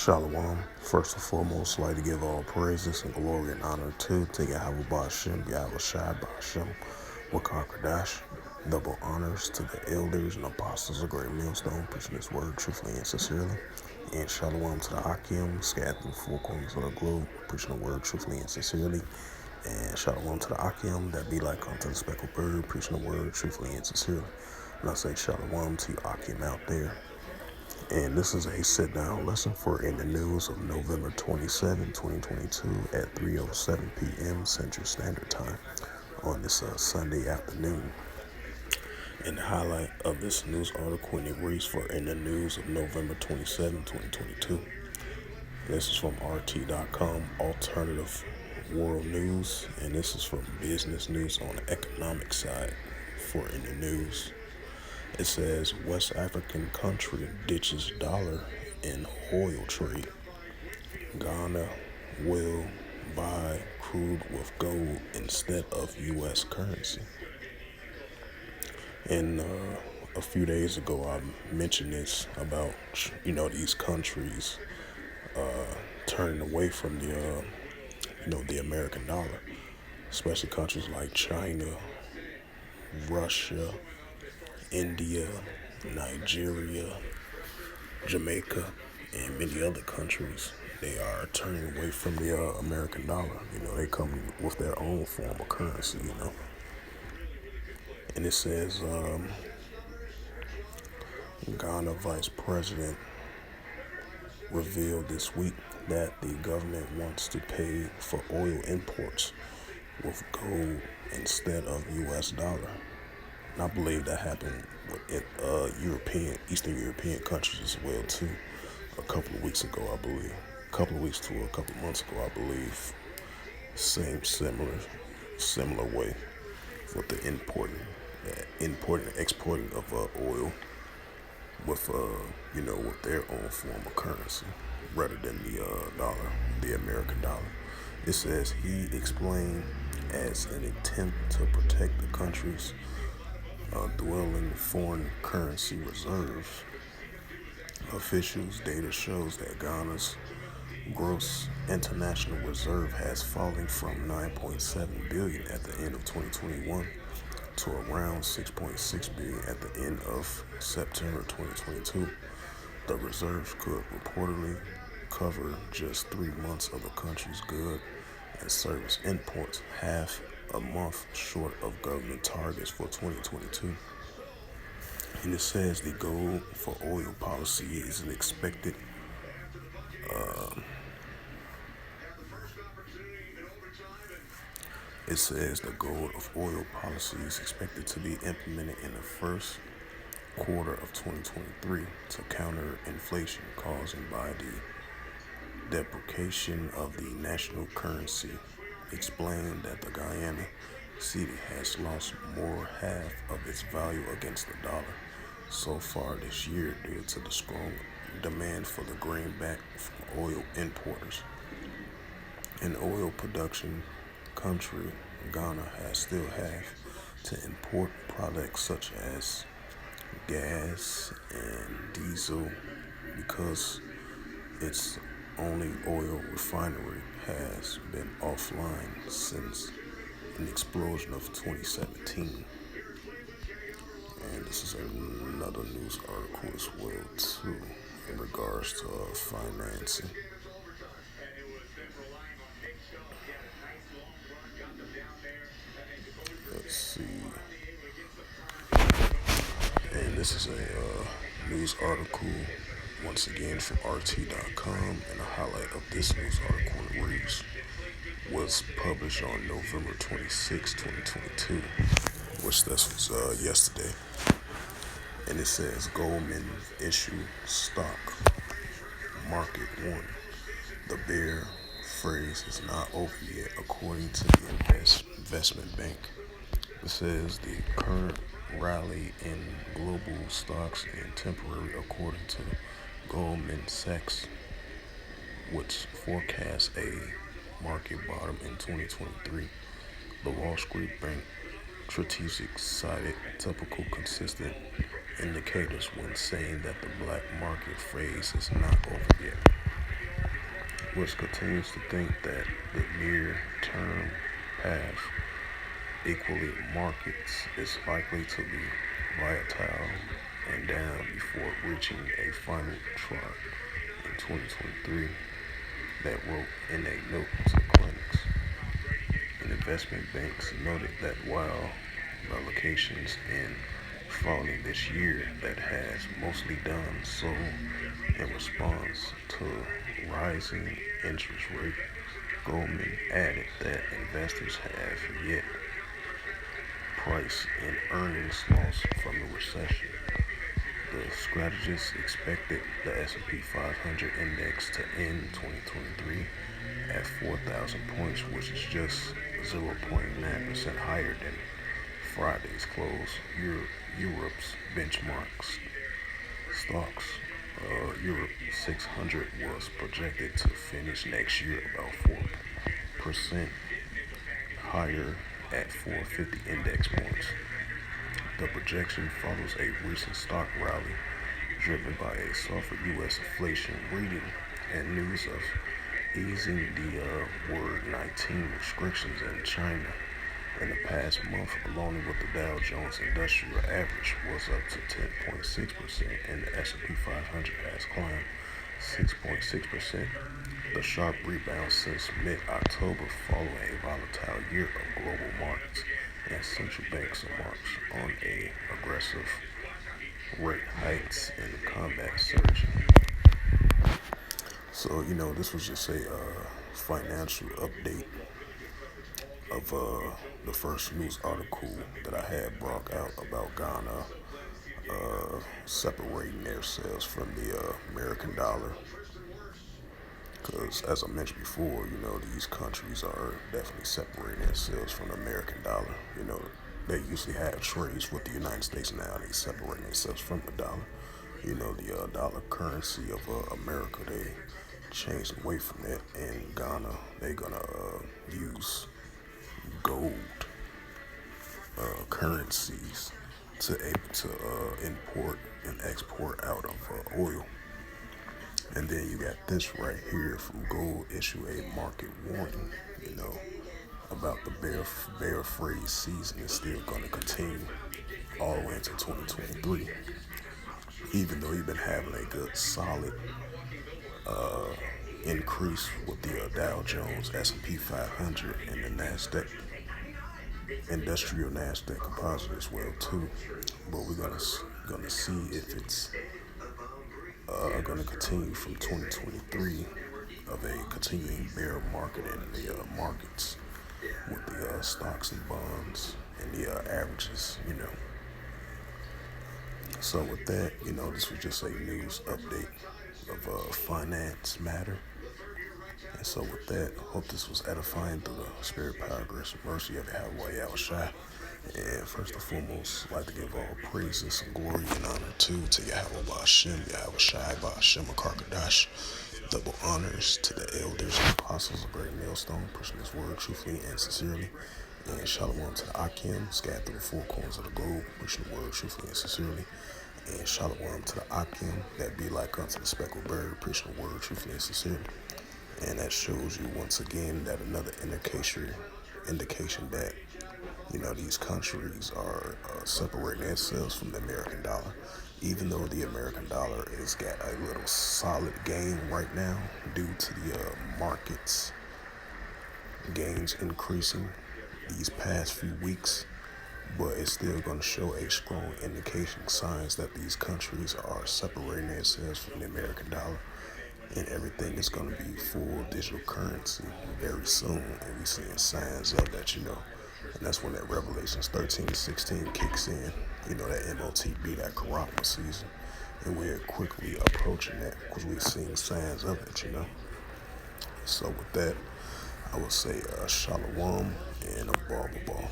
Shalom. First and foremost, I'd like to give all praises and glory and honor to Yahweh Ba'Shem, Yahweh Shai Ba'Shem, Wakar Double honors to the elders and apostles of Great Millstone, preaching His word truthfully and sincerely. And shalom to the Akim, scattered in the four corners of the globe, preaching the word truthfully and sincerely. And shalom to the Akim that be like unto the speckled bird, preaching the word truthfully and sincerely. And I say shalom to you Akim out there. And this is a sit-down lesson for In the News of November 27, 2022 at 3:07 p.m. Central Standard Time on this Sunday afternoon. And the highlight of this news article, and it reads for In the News of November 27, 2022. This is from RT.com, Alternative World News, and this is from Business News on the economic side for In the News. It says West African country ditches dollar in oil trade. Ghana will buy crude with gold instead of U.S. currency. And a few days ago, I mentioned this about these countries turning away from the American dollar, especially countries like China, Russia, India, Nigeria, Jamaica, and many other countries. They are turning away from the American dollar. They come with their own form of currency, And it says Ghana Vice President revealed this week that the government wants to pay for oil imports with gold instead of U.S. dollar. And I believe that happened with Eastern European countries as well too. A couple of weeks ago, I believe. A couple of weeks to a couple of months ago, I believe. Similar way with the importing and exporting of oil with with their own form of currency rather than the dollar, the American dollar. It says he explained as an attempt to protect the country's dwindling foreign currency reserves. Officials' data shows that Ghana's gross international reserve has fallen from 9.7 billion at the end of 2021 to around 6.6 billion at the end of September 2022. The reserves could reportedly cover just 3 months of the country's good and service imports, half a month short of government targets for 2022. And it says the goal for oil policy is an expected It says the goal of oil policy is expected to be implemented in the first quarter of 2023 to counter inflation caused by the depreciation of the national currency. Explained that the Guyana cedi has lost more half of its value against the dollar so far this year due to the strong demand for the greenback from oil importers. An oil production country, Ghana still have to import products such as gas and diesel because its only oil refinery has been offline since an explosion of 2017. And this is another news article as well too in regards to financing. Let's see. And this is a news article once again from RT.com, and the highlight of this news article was published on November 26, 2022, which this was yesterday. And it says Goldman issue stock market warning. The bear phrase is not over yet, according to the investment bank. It says the current rally in global stocks and temporary, according to Goldman Sachs, which forecasts a market bottom in 2023. The Wall Street Bank strategic cited typical consistent indicators when saying that the black market phase is not over yet. which continues to think that the near-term path equally markets is likely to be volatile and down before reaching a final trough in 2023 that wrote in a note to clinics. And investment banks noted that while relocations in falling this year that has mostly done so in response to rising interest rate, Goldman added that investors have yet priced in earnings loss from the recession. The strategists expected the S&P 500 index to end 2023 at 4,000 points, which is just 0.9% higher than Friday's close. Europe's benchmarks stocks, Europe 600 was projected to finish next year about 4% higher at 450 index points. The projection follows a recent stock rally driven by a softer U.S. inflation reading and news of easing the word 19 restrictions in China. In the past month alone, with the Dow Jones Industrial Average was up to 10.6% and the S&P 500 has climbed 6.6%. The sharp rebound since mid-October following a volatile year of global markets and central banks in March on a aggressive rate hikes and combat surge. So, this was just a financial update of the first news article that I had brought out about Ghana separating themselves from the American dollar. Because, as I mentioned before, these countries are definitely separating themselves from the American dollar. They usually have trades with the United States. Now they separating themselves from the dollar. The dollar currency of America, they changed away from that. And Ghana, they're going to use gold currencies to able to import and export out of oil. And then you got this right here from Gold issue a market warning, about the bear freight season is still going to continue all the way into 2023. Even though you've been having a good solid increase with the Dow Jones, S&P 500, and the Nasdaq, industrial Nasdaq composite as well too. But we're gonna see if it's going to continue from 2023 of a continuing bear market in the markets with the stocks and bonds and the averages. So with that, this was just a news update of finance matter. And so with that, hope this was edifying through the spirit, power, grace, and mercy of Yahweh Yahushua. And first and foremost, I'd like to give all praises and glory and honor to Yahweh Ba'ashem, Yahweh Shai Ba'ashem Akarkadash. Double honors to the elders and apostles of Great Millstone, pushing this word truthfully and sincerely. And shalom to the Akim, scattered through the four corners of the globe, pushing the word truthfully and sincerely. And shalom to the Akim, that be like unto the speckled bird, preaching the word truthfully and sincerely. And that shows you once again that another indication that these countries are separating themselves from the American dollar. Even though the American dollar has got a little solid gain right now due to the markets gains increasing these past few weeks, but it's still going to show a strong indication, signs that these countries are separating themselves from the American dollar. And everything is going to be full digital currency very soon. And we're seeing signs of that. And that's when that Revelations 13 to 16 kicks in, that MOTB, that Karama season. And we're quickly approaching that because we're seeing signs of it. So with that, I would say shalom and a ball.